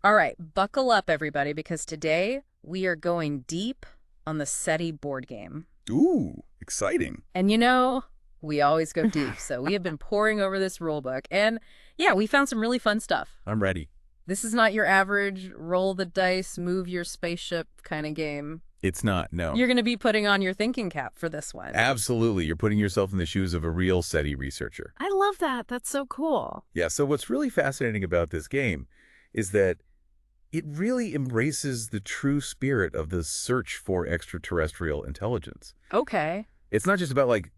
All right, buckle up, everybody, because today we are going deep on the SETI board game. Ooh, exciting. And we always go deep, so we have been poring over this rule book, and yeah, we found some really fun stuff. I'm ready. This is not your average roll the dice, move your spaceship kind of game. It's not, no. You're going to be putting on your thinking cap for this one. Absolutely. You're putting yourself in the shoes of a real SETI researcher. I love that. That's so cool. Yeah, so what's really fascinating about this game is that it really embraces the true spirit of the search for extraterrestrial intelligence. Okay. It's not just about, like,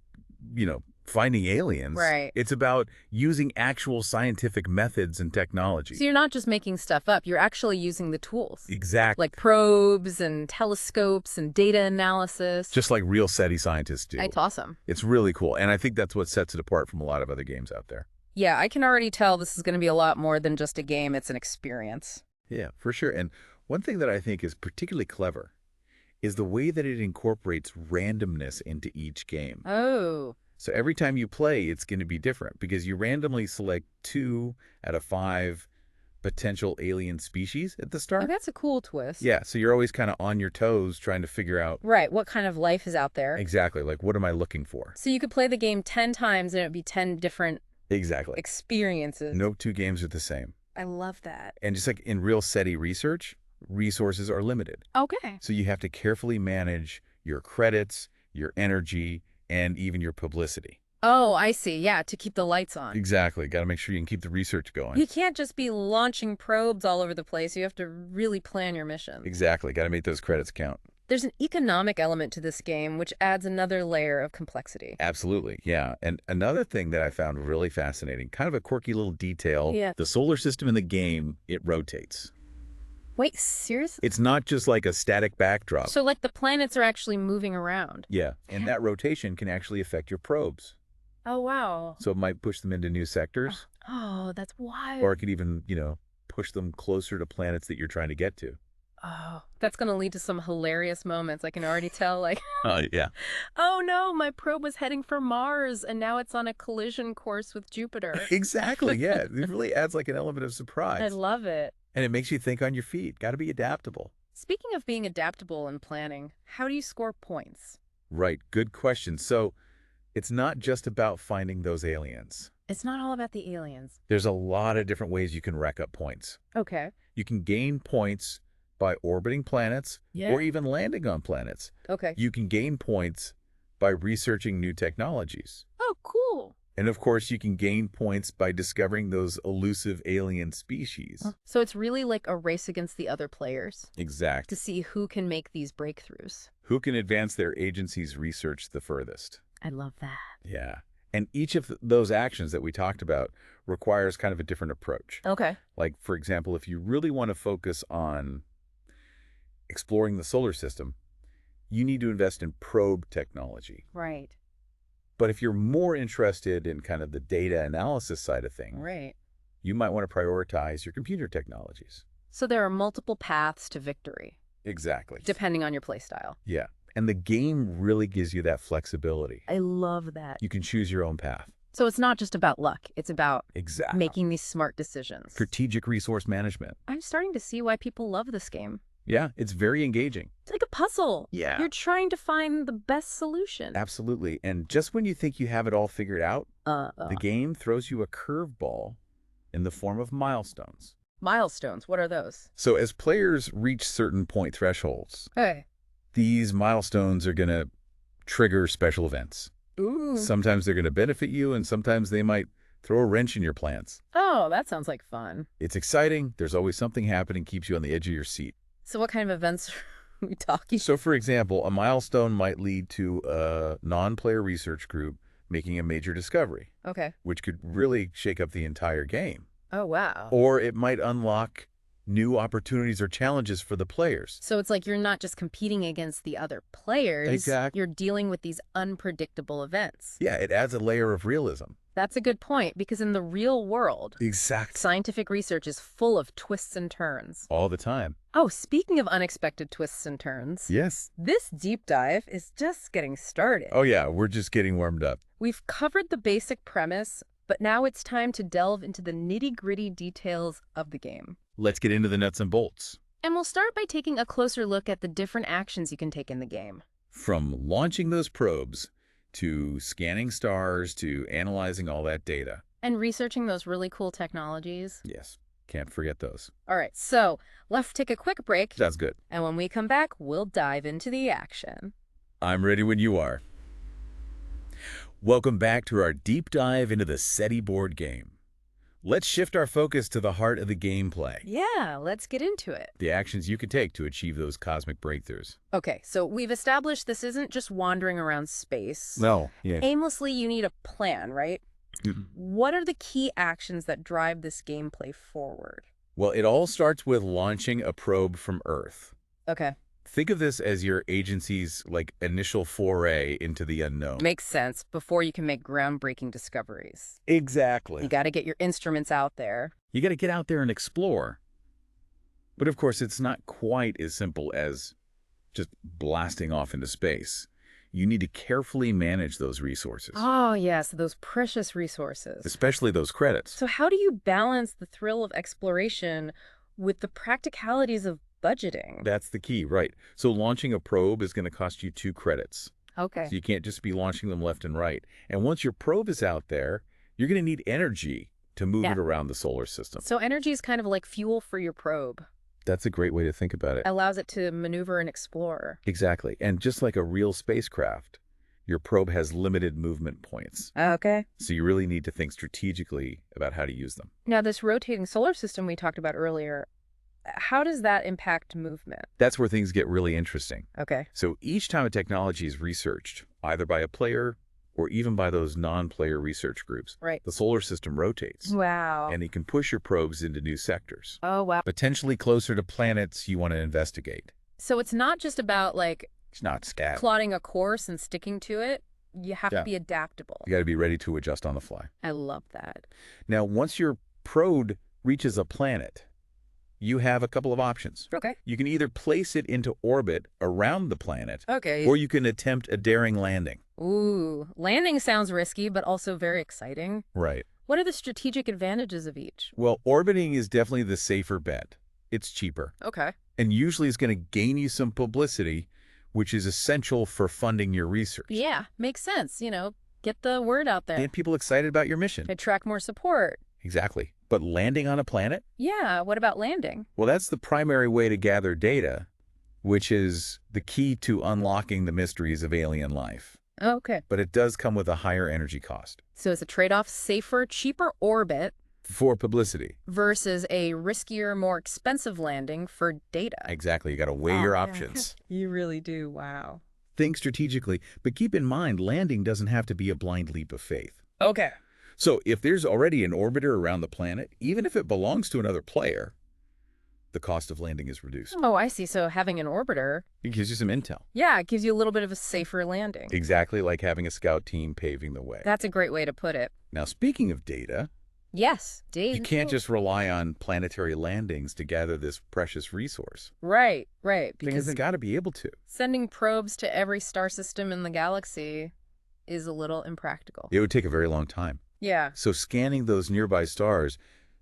finding aliens. Right. It's about using actual scientific methods and technology. So you're not just making stuff up, you're actually using the tools. Exactly. Like probes and telescopes and data analysis. Just like real SETI scientists do. It's awesome. It's really cool, and I think that's what sets it apart from a lot of other games out there. Yeah, I can already tell this is going to be a lot more than just a game. It's an experience. Yeah, for sure. And one thing that I think is particularly clever is the way that it incorporates randomness into each game. Oh. So every time you play, it's going to be different because you randomly select 2 out of 5 potential alien species at the Oh, start. that's a cool twist. Yeah, so you're always kind of on your toes trying to figure out Right, what kind of life is out there. exactly, like, what am I looking for? So you could play the game 10 times and it would be 10 different Exactly. experiences. No 2 games are the same. I love that. And just like in real SETI research, resources are limited. Okay. So you have to carefully manage your credits, your energy, and even your publicity. Oh, I see. Yeah, to keep the lights on. Exactly. Got to make sure you can keep the research going. You can't just be launching probes all over the place. You have to really plan your mission. Exactly. Got to make those credits count. There's an economic element to this game, which adds another layer of complexity. Absolutely. Yeah. And another thing that I found really fascinating, kind of a quirky little detail, Yeah. the solar system in the game, it rotates. Wait, seriously? It's not just like a static backdrop. So, like, the planets are actually moving around? Yeah. And that rotation can actually affect your probes. Oh, wow. So it might push them into new sectors, Oh, that's wild. or it could even, push them closer to planets that you're trying to get to. Oh, that's going to lead to some hilarious moments. I can already tell, like, Oh, yeah. oh no, my probe was heading for Mars and now it's on a collision course with Jupiter. Exactly. Yeah. It really adds like an element of I surprise. love it. And it makes you think on your feet. Got to be adaptable. Speaking of being adaptable and planning, how do you score points? Right. Good question. So it's not just about finding those aliens. It's not all about the aliens. There's a lot of different ways you can rack up points. Okay. You can gain points by orbiting planets Yeah. or even landing on planets. Okay. You can gain points by researching new technologies. Oh, cool. And of course, you can gain points by discovering those elusive alien species. So it's really like a race against the other players Exact. to see who can make these breakthroughs. Who can advance their agency's research the furthest? I love that. Yeah. And each of those actions that we talked about requires kind of a different approach. Okay. Like, for example, if you really want to focus on exploring the solar system, you need to invest in probe technology. Right. But if you're more interested in kind of the data analysis side of things, Right. you might want to prioritize your computer technologies. So there are multiple paths to victory, Exactly. depending on your playstyle. Yeah. And the game really gives you that flexibility. I love that. You can choose your own path. So it's not just about luck. It's about Exactly. making these smart decisions. Strategic resource management. I'm starting to see why people love this game. Yeah, it's very engaging. It's like a puzzle. Yeah. You're trying to find the best solution. Absolutely. And just when you think you have it all figured out, the game throws you a curveball in the form of milestones. Milestones, what are those? So as players reach certain point thresholds, Hey. these milestones are going to trigger special events. Ooh. Sometimes they're going to benefit you, and sometimes they might throw a wrench in your plans. Oh, that sounds like fun. It's exciting. There's always something happening, keeps you on the edge of your seat. So what kind of events are we talking? So, for example, a milestone might lead to a non-player research group making a major discovery, Okay. which could really shake up the entire game. Oh, wow. Or it might unlock new opportunities or challenges for the players. So it's like you're not just competing against the other players. Exactly. You're dealing with these unpredictable events. Yeah, it adds a layer of realism. That's a good point, because in the real world, Exactly. scientific research is full of twists and turns. All the time. Oh, speaking of unexpected twists and turns, Yes. this deep dive is just getting started. Oh, yeah, we're just getting warmed up. We've covered the basic premise, but now it's time to delve into the nitty-gritty details of the game. Let's get into the nuts and bolts. And we'll start by taking a closer look at the different actions you can take in the game. From launching those probes to scanning stars to analyzing all that data. And researching those really cool technologies. Yes, can't forget those. All right, so let's take a quick break. Sounds good. And when we come back, we'll dive into the action. I'm ready when you are. Welcome back to our deep dive into the SETI board game. Let's shift our focus to the heart of the gameplay. Yeah, let's get into it. The actions you can take to achieve those cosmic breakthroughs. Okay, so we've established this isn't just wandering around space. No, yeah. Aimlessly, you need a plan, right? What are the key actions that drive this gameplay forward? Well, it all starts with launching a probe from Earth. Okay. Think of this as your agency's initial foray into the unknown. Makes sense. Before you can make groundbreaking discoveries. Exactly. You got to get your instruments out there. You got to get out there and explore. But of course, it's not quite as simple as just blasting off into space. You need to carefully manage those resources, Oh, yes, those precious resources. especially those credits. So how do you balance the thrill of exploration with the practicalities of budgeting? That's the key, right? So launching a probe is going to cost you 2 credits. Okay. So you can't just be launching them left and right. And once your probe is out there, you're going to need energy to move it around the solar system. So energy is kind of like fuel for your probe. That's a great way to think about it. Allows it to maneuver and explore. Exactly. And just like a real spacecraft, your probe has limited movement points. Okay. So you really need to think strategically about how to use them. Now, this rotating solar system we talked about earlier, how does that impact movement? That's where things get really interesting. Okay. So each time a technology is researched, either by a player or even by those non-player research groups, Right. the solar system rotates. Wow. And you can push your probes into new sectors, Oh, wow. potentially closer to planets you want to investigate. So it's not just about It's not scat. plotting a course and sticking to it. You have Yeah. to be adaptable. You got to be ready to adjust on the fly. I love that. Now, once your probe reaches a planet, you have a couple of options. Okay. You can either place it into orbit around the planet, Okay. or you can attempt a daring landing. Ooh, landing sounds risky, but also very exciting. Right. What are the strategic advantages of each? Well, orbiting is definitely the safer bet. It's cheaper, Okay. and usually is going to gain you some publicity, which is essential for funding your research. Yeah, makes sense. Get the word out there. Get people excited about your mission. Attract more support. Exactly. But landing on a planet? Yeah, what about landing? Well, that's the primary way to gather data, which is the key to unlocking the mysteries of alien life. Okay. But it does come with a higher energy cost So it's a trade-off, safer, cheaper orbit for publicity. versus a riskier, more expensive landing for data. Exactly. You got to weigh Oh, your yeah. options. You really do. Wow. Think strategically, but keep in mind, landing doesn't have to be a blind leap of faith. Okay. So if there's already an orbiter around the planet, even if it belongs to another player, the cost of landing is reduced. Oh, I see. So having an orbiter, It gives you some intel. yeah, it gives you a little bit of a safer landing. Exactly like having a scout team paving the way. That's a great way to put it. Now, speaking of data, Yes, Dave. you can't just rely on planetary landings to gather this precious resource. Right. Because they got to be able to. Sending probes to every star system in the galaxy is a little impractical. It would take a very long time. Yeah. So scanning those nearby stars,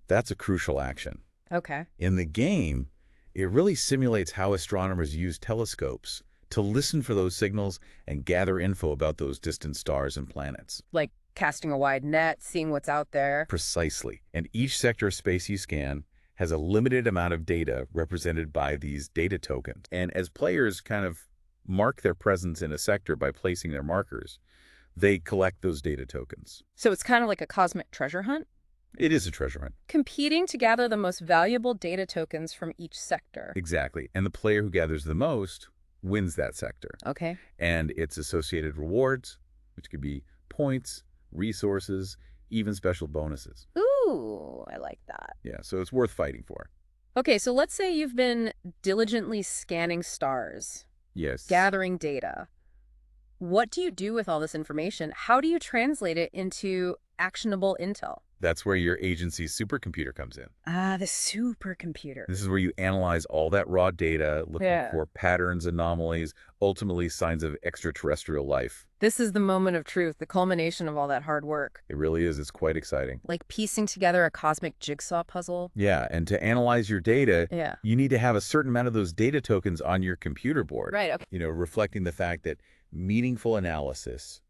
that's a crucial action. Okay. In the game, it really simulates how astronomers use telescopes to listen for those signals and gather info about those distant stars and planets. Like casting a wide net, seeing what's out there. Precisely. And each sector of space you scan has a limited amount of data represented by these data tokens. And as players kind of mark their presence in a sector by placing their markers, they collect those data tokens. So it's kind of like a cosmic treasure hunt, It is a treasure hunt. competing to gather the most valuable data tokens from each sector. Exactly. And the player who gathers the most wins that sector. Okay. And its associated rewards, which could be points, resources, even special bonuses. Ooh, I like that. Yeah, so it's worth fighting for. Okay, so let's say you've been diligently scanning stars, Yes. gathering data. What do you do with all this information? How do you translate it into actionable intel? That's where your agency's supercomputer comes in. Ah, the supercomputer. This is where you analyze all that raw data, looking Yeah. for patterns, anomalies, ultimately signs of extraterrestrial life. This is the moment of truth, the culmination of all that hard work. It really is. It's quite exciting. Like piecing together a cosmic jigsaw puzzle. Yeah, and to analyze your data, Yeah. you need to have a certain amount of those data tokens on your computer board. Right, okay. Reflecting the fact that meaningful analysis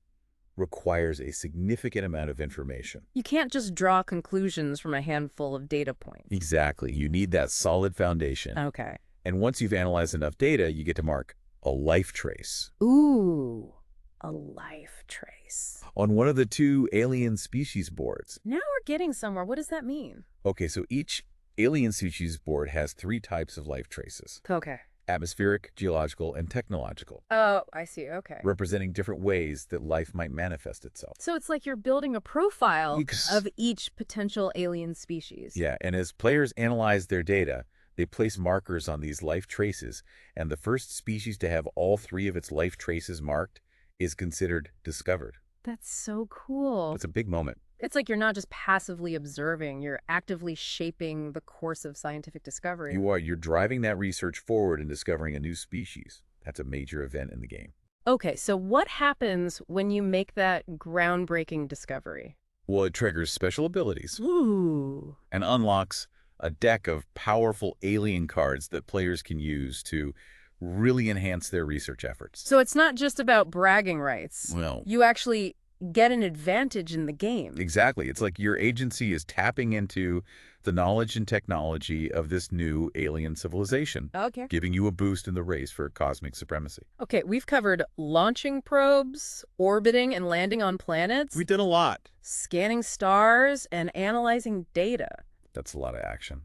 requires a significant amount of information. You can't just draw conclusions from a handful of data points. Exactly. You need that solid foundation. Okay. And once you've analyzed enough data, you get to mark a life trace Ooh, a life trace. on one of the two alien species boards. Now we're getting somewhere. What does that mean? Okay, so each alien species board has 3 types of life traces: Okay. atmospheric, geological, and technological, Oh, I see. Okay. representing different ways that life might manifest itself. So it's like you're building a profile Ex- of each potential alien species. Yeah, and as players analyze their data, they place markers on these life traces, and the first species to have all 3 of its life traces marked is considered discovered. That's so cool. It's a big moment. It's like you're not just passively observing, you're actively shaping the course of scientific discovery. You're driving that research forward and discovering a new species. That's a major event in the game. Okay, so what happens when you make that groundbreaking discovery? Well, it triggers special abilities Ooh. and unlocks a deck of powerful alien cards that players can use to really enhance their research efforts. So it's not just about bragging rights. Well, You actually get an advantage in the game. exactly. It's like your agency is tapping into the knowledge and technology of this new alien civilization, Okay. giving you a boost in the race for cosmic supremacy. Okay, we've covered launching probes, orbiting and landing on planets, We did a lot. scanning stars, and analyzing data. That's a lot of action.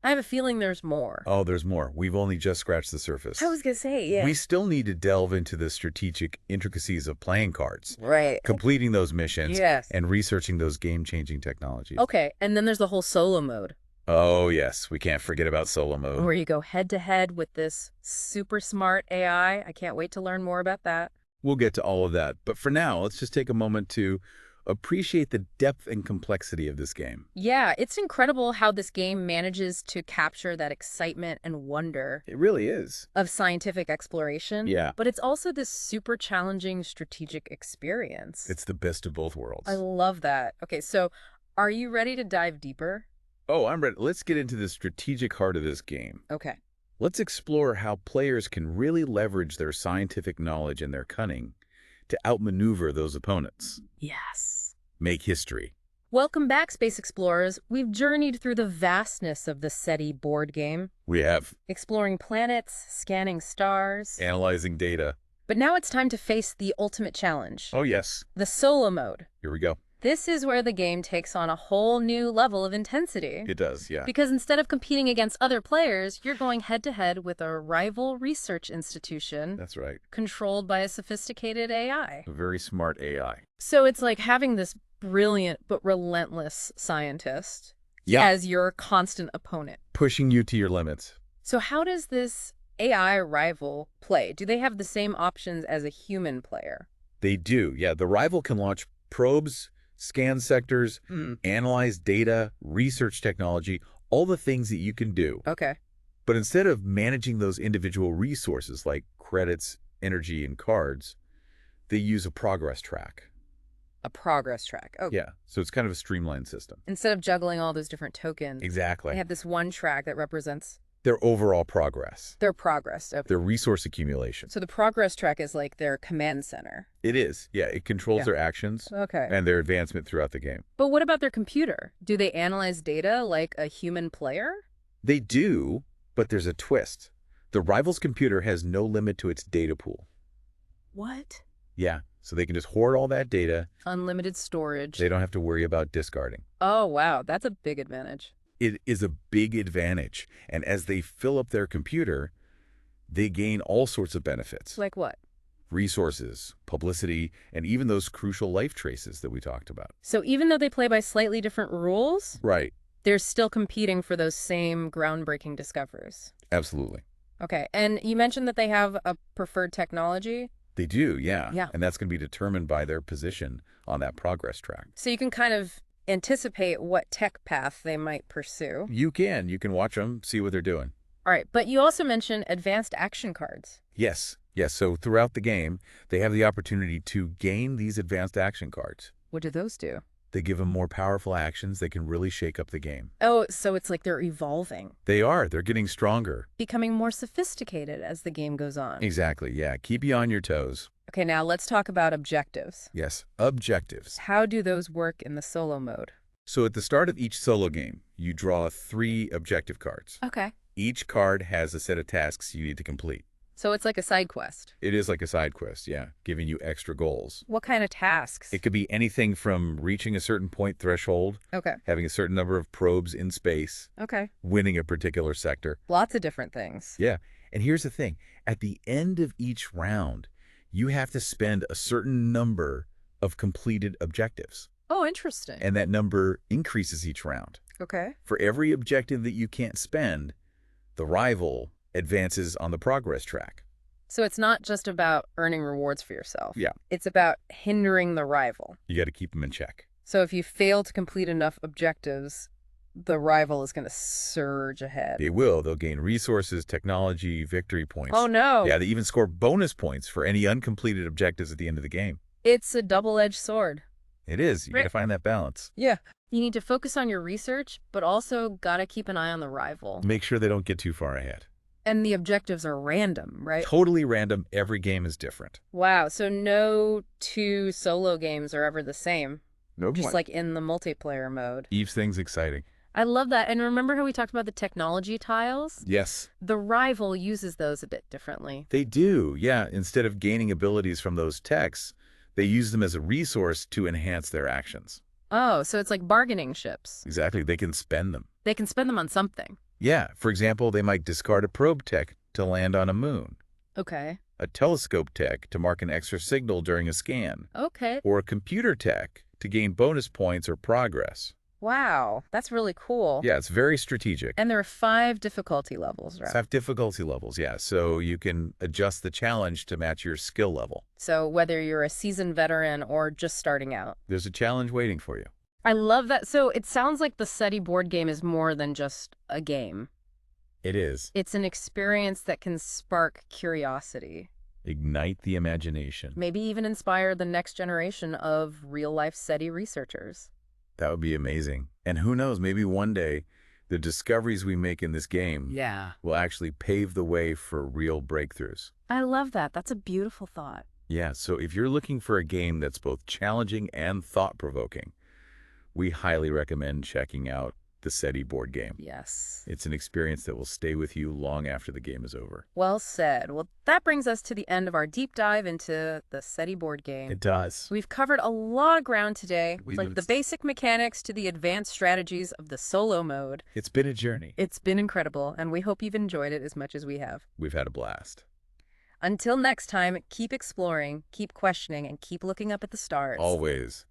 I have a feeling there's more. Oh, there's more. We've only just scratched the surface. I was going to say, yeah. We still need to delve into the strategic intricacies of playing cards, Right. completing those missions, Yes. and researching those game-changing technologies. Okay, and then there's the whole solo mode, Oh, yes. We can't forget about solo mode. where you go head-to-head with this super smart AI. I can't wait to learn more about that. We'll get to all of that. But for now, let's just take a moment to appreciate the depth and complexity of this game. Yeah, it's incredible how this game manages to capture that excitement and wonder It really is. of scientific exploration. Yeah. But it's also this super challenging strategic experience. It's the best of both worlds. I love that. Okay, so are you ready to dive deeper? Oh, I'm ready. Let's get into the strategic heart of this game. Okay. Let's explore how players can really leverage their scientific knowledge and their cunning to outmaneuver those opponents. Yes. Make history. Welcome back, Space Explorers. We've journeyed through the vastness of the SETI board game, We have exploring planets, scanning stars. analyzing data. But now it's time to face the ultimate challenge, Oh, yes. the solo mode. Here we go. This is where the game takes on a whole new level of intensity. It does, yeah. Because instead of competing against other players, you're going head-to-head with a rival research institution That's right. controlled by a sophisticated AI. A very smart AI. So it's like having this brilliant but relentless scientist Yeah. as your constant opponent. Pushing you to your limits. So how does this AI rival play? Do they have the same options as a human player? They do, yeah. The rival can launch probes, scan sectors, analyze data, research technology, all the things that you can do. Okay. But instead of managing those individual resources like credits, energy, and cards, they use a progress track. A progress track. Oh, Yeah, so it's kind of a streamlined system. instead of juggling all those different tokens, Exactly. they have this one track that represents Their overall progress, their progress. Okay. their resource accumulation. So the progress track is like their command center. It is. Yeah, it controls Yeah. their actions Okay. and their advancement throughout the game. But what about their computer? Do they analyze data like a human player? They do, but there's a twist. The rival's computer has no limit to its data pool. What? Yeah, so they can just hoard all that data. Unlimited storage. They don't have to worry about discarding. Oh, wow. That's a big advantage. It is a big advantage. And as they fill up their computer, they gain all sorts of benefits. Like what? Resources, publicity, and even those crucial life traces that we talked about. So even though they play by slightly different rules, Right. they're still competing for those same groundbreaking discoveries. Absolutely. Okay. And you mentioned that they have a preferred technology. They do, yeah. Yeah. And that's going to be determined by their position on that progress track. So you can kind of anticipate what tech path they might pursue. You can watch them, see what they're doing. All right, but you also mentioned advanced action cards. Yes, yes. So throughout the game, they have the opportunity to gain these advanced action cards. What do those do? They give them more powerful actions that can really shake up the game. Oh, so it's like they're evolving, They are. They're getting stronger. becoming more sophisticated as the game goes on. Exactly, yeah. Keep you on your toes. Okay, now let's talk about objectives. Yes, objectives. How do those work in the solo mode? So at the start of each solo game, you draw 3 objective cards. Okay. Each card has a set of tasks you need to complete. So it's like a side quest. It is like a side quest, yeah, giving you extra goals. What kind of tasks? It could be anything from reaching a certain point threshold, Okay. having a certain number of probes in space, Okay. winning a particular sector. Lots of different things. Yeah, and here's the thing. At the end of each round, you have to spend a certain number of completed objectives. Oh, interesting. And that number increases each round. Okay. For every objective that you can't spend, the rival advances on the progress track. So it's not just about earning rewards for yourself. Yeah. It's about hindering the rival. You got to keep them in check. So if you fail to complete enough objectives, the rival is going to surge ahead. They will. They'll gain resources, technology, victory points. Oh, no. Yeah, they even score bonus points for any uncompleted objectives at the end of the game. It's a double-edged sword. It is. You got to find that balance. Yeah. You need to focus on your research, but also got to keep an eye on the rival. Make sure they don't get too far ahead. And the objectives are random, right? Totally random. Every game is different. Wow, so no 2 solo games are ever the same, No just like in the multiplayer mode. Each thing's exciting. I love that. And remember how we talked about the technology tiles? Yes. The rival uses those a bit differently. They do. Yeah. Instead of gaining abilities from those techs, they use them as a resource to enhance their actions. Oh, so it's like bargaining chips. Exactly. They can spend them. They can spend them on something. Yeah. For example, they might discard a probe tech to land on a moon, Okay. a telescope tech to mark an extra signal during a scan, Okay. or a computer tech to gain bonus points or progress. Wow, that's really cool. Yeah, it's very strategic. And there are 5 difficulty levels, right? It's have difficulty levels, yeah. So you can adjust the challenge to match your skill level. So whether you're a seasoned veteran or just starting out. There's a challenge waiting for you. I love that. So it sounds like the SETI board game is more than just a game. It is. It's an experience that can spark curiosity. Ignite the imagination. Maybe even inspire the next generation of real-life SETI researchers. That would be amazing. And who knows, maybe one day the discoveries we make in this game will actually pave the way for real breakthroughs. I love that. That's a beautiful thought. Yeah, so if you're looking for a game that's both challenging and thought-provoking, we highly recommend checking out the SETI board game. Yes. It's an experience that will stay with you long after the game is over. Well said. Well, that brings us to the end of our deep dive into the SETI board game. It does. We've covered a lot of ground today, We've like the basic mechanics to the advanced strategies of the solo mode. It's been a journey. It's been incredible, and we hope you've enjoyed it as much as we have. We've had a blast. Until next time, keep exploring, keep questioning, and keep looking up at the stars. Always.